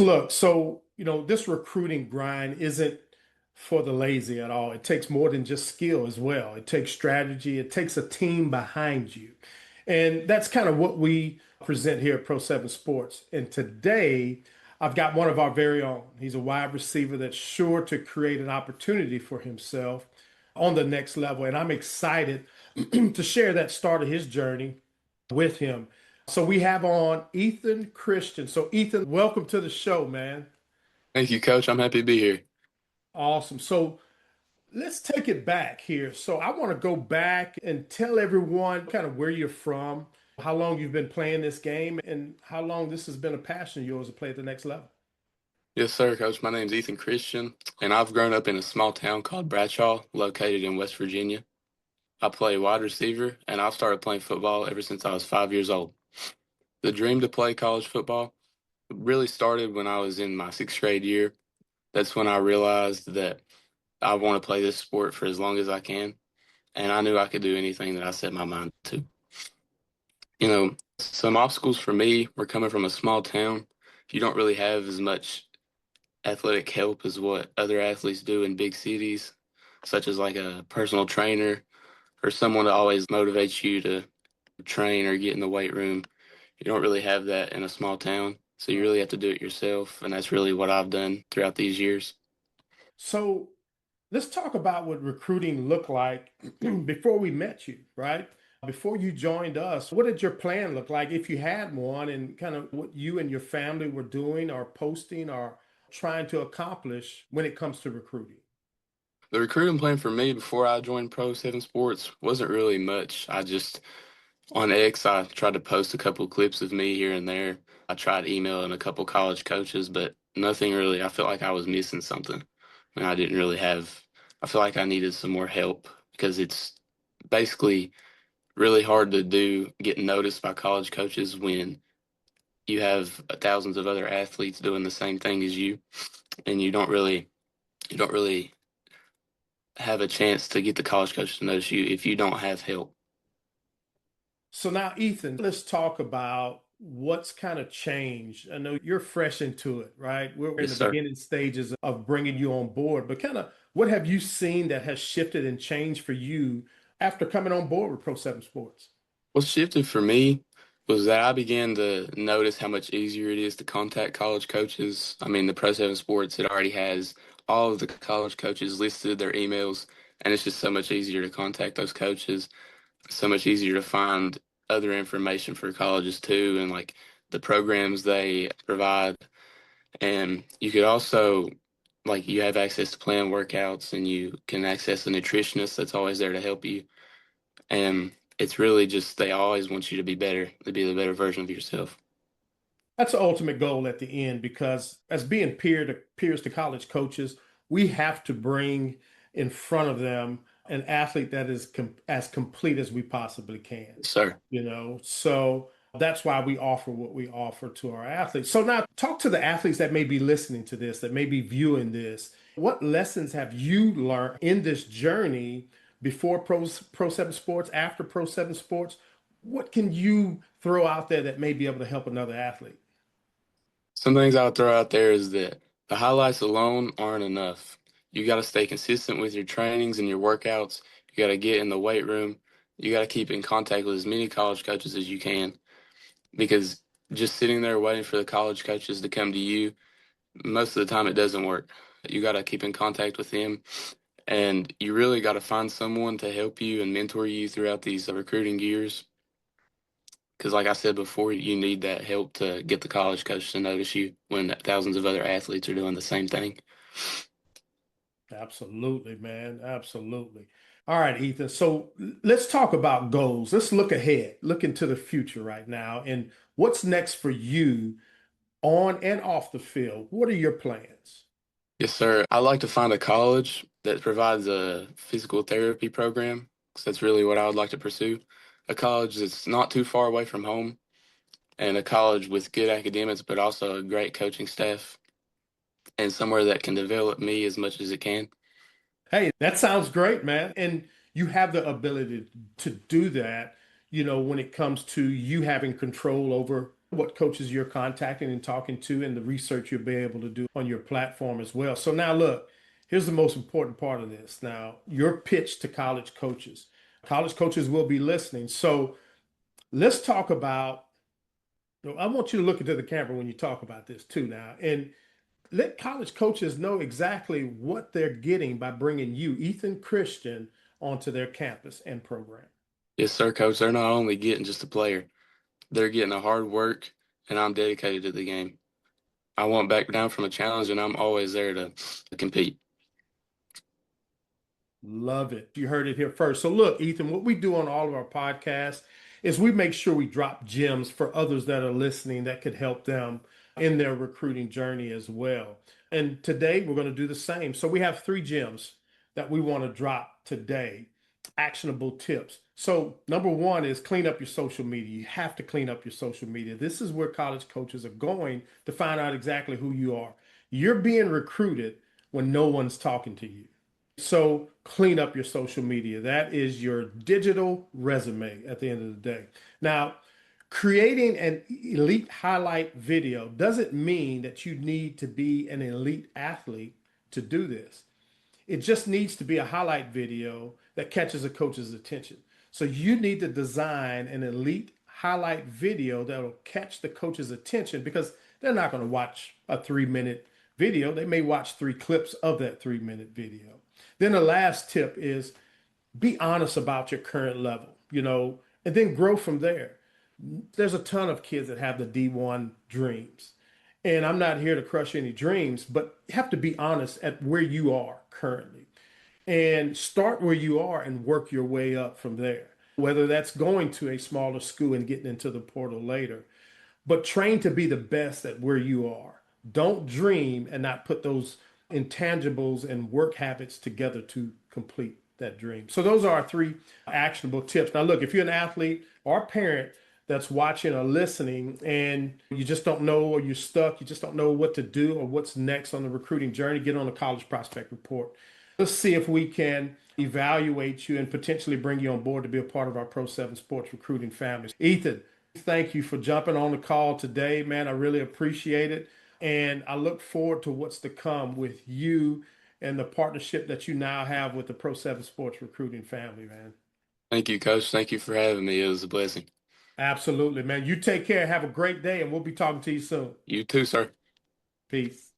Look, this recruiting grind isn't for the lazy at all. It takes more than just skill as well. It takes strategy, it takes a team behind you. And that's kind of what we present here at Pro 7 Sports. And today, I've got one of our very own. He's a wide receiver that's sure to create an opportunity for himself on the next level. And I'm excited to share that start of his journey with him. So we have on Ethan Christian. So Ethan, welcome to the show, man. Thank you, Coach. I'm happy to be here. Awesome. So let's take it back here. So I want to go back and tell everyone kind of where you're from, how long you've been playing this game, and how long this has been a passion of yours to play at the next level. Yes, sir, Coach. My name's Ethan Christian, and I've grown up in a small town called Bradshaw, located in West Virginia. I play wide receiver, and I've started playing football ever since I was 5 years old. The dream to play college football really started when I was in my sixth grade year. That's when I realized that I want to play this sport for as long as I can, and I knew I could do anything that I set my mind to. Some obstacles for me were coming from a small town. You don't really have as much athletic help as what other athletes do in big cities, such as like a personal trainer or someone to always motivates you to train or get in the weight room. You don't really have that in a small town. So you Right. really have to do it yourself. And that's really what I've done throughout these years. So let's talk about what recruiting looked like before we met you, right? Before you joined us, what did your plan look like if you had one, and kind of what you and your family were doing or posting or trying to accomplish when it comes to recruiting? The recruiting plan for me before I joined Pro 7 Sports wasn't really much. On X, I tried to post a couple clips of me here and there. I tried emailing a couple college coaches, but nothing really. I felt like I was missing something. And I didn't really have, I feel like I needed some more help because it's basically really hard to do, get noticed by college coaches when you have thousands of other athletes doing the same thing as you, and you don't really have a chance to get the college coaches to notice you if you don't have help. So now, Ethan, let's talk about what's kind of changed. I know you're fresh into it, right? We're in Yes, the sir. beginning stages of bringing you on board, but kind of what have you seen that has shifted and changed for you after coming on board with Pro 7 Sports? What shifted for me was that I began to notice how much easier it is to contact college coaches. I mean, the Pro 7 Sports, it already has all of the college coaches listed, their emails, and it's just so much easier to contact those coaches, so much easier to find other information for colleges too, and like the programs they provide. And you could also, like, you have access to plan workouts and you can access a nutritionist that's always there to help you. And it's really just they always want you to be better, to be the better version of yourself. That's the ultimate goal at the end, because as being peers to college coaches, we have to bring in front of them an athlete that is as complete as we possibly can. Sir. So that's why we offer what we offer to our athletes. So now talk to the athletes that may be listening to this, that may be viewing this. What lessons have you learned in this journey before Pro 7 Sports, after Pro 7 Sports? What can you throw out there that may be able to help another athlete? Some things I would throw out there is that the highlights alone aren't enough. You got to stay consistent with your trainings and your workouts. You got to get in the weight room. You got to keep in contact with as many college coaches as you can because just sitting there waiting for the college coaches to come to you, most of the time it doesn't work. You got to keep in contact with them, and you really got to find someone to help you and mentor you throughout these recruiting years. Because, like I said before, you need that help to get the college coach to notice you when thousands of other athletes are doing the same thing. Absolutely, man. Absolutely. All right, Ethan. So let's talk about goals. Let's look ahead, look into the future right now. And what's next for you on and off the field? What are your plans? Yes, sir. I'd like to find a college that provides a physical therapy program, because that's really what I would like to pursue. A college that's not too far away from home, and a college with good academics, but also a great coaching staff, and somewhere that can develop me as much as it can. Hey, that sounds great, man. And you have the ability to do that, when it comes to you having control over what coaches you're contacting and talking to, and the research you'll be able to do on your platform as well. So now look, here's the most important part of this. Now, your pitch to college coaches. College coaches will be listening. So let's talk about, I want you to look into the camera when you talk about this too now. And let college coaches know exactly what they're getting by bringing you, Ethan Christian, onto their campus and program. Yes, sir, coach. They're not only getting just a player, they're getting a hard work, and I'm dedicated to the game. I won't back down from a challenge, and I'm always there to compete. Love it. You heard it here first. So, look, Ethan, what we do on all of our podcasts is we make sure we drop gems for others that are listening that could help them in their recruiting journey as well. And today we're going to do the same. So, we have three gems that we want to drop today, actionable tips. So, number one is clean up your social media. You have to clean up your social media. This is where college coaches are going to find out exactly who you are. You're being recruited when no one's talking to you. So clean up your social media. That is your digital resume at the end of the day. Now, creating an elite highlight video doesn't mean that you need to be an elite athlete to do this. It just needs to be a highlight video that catches a coach's attention. So you need to design an elite highlight video that will catch the coach's attention because they're not going to watch a 3 minute video. They may watch three clips of that 3 minute video. Then the last tip is be honest about your current level, and then grow from there. There's a ton of kids that have the D1 dreams. And I'm not here to crush any dreams, but you have to be honest at where you are currently and start where you are and work your way up from there. Whether that's going to a smaller school and getting into the portal later, but train to be the best at where you are. Don't dream and not put those intangibles and work habits together to complete that dream. So those are our three actionable tips. Now, look, if you're an athlete or a parent that's watching or listening and you just don't know or you're stuck, you just don't know what to do or what's next on the recruiting journey, get on the College Prospect Report. Let's see if we can evaluate you and potentially bring you on board to be a part of our Pro 7 Sports recruiting family. Ethan, thank you for jumping on the call today, man. I really appreciate it. And I look forward to what's to come with you and the partnership that you now have with the Pro 7 Sports recruiting family, man. Thank you, coach. Thank you for having me. It was a blessing. Absolutely, man. You take care. Have a great day, and we'll be talking to you soon. You too, sir. Peace.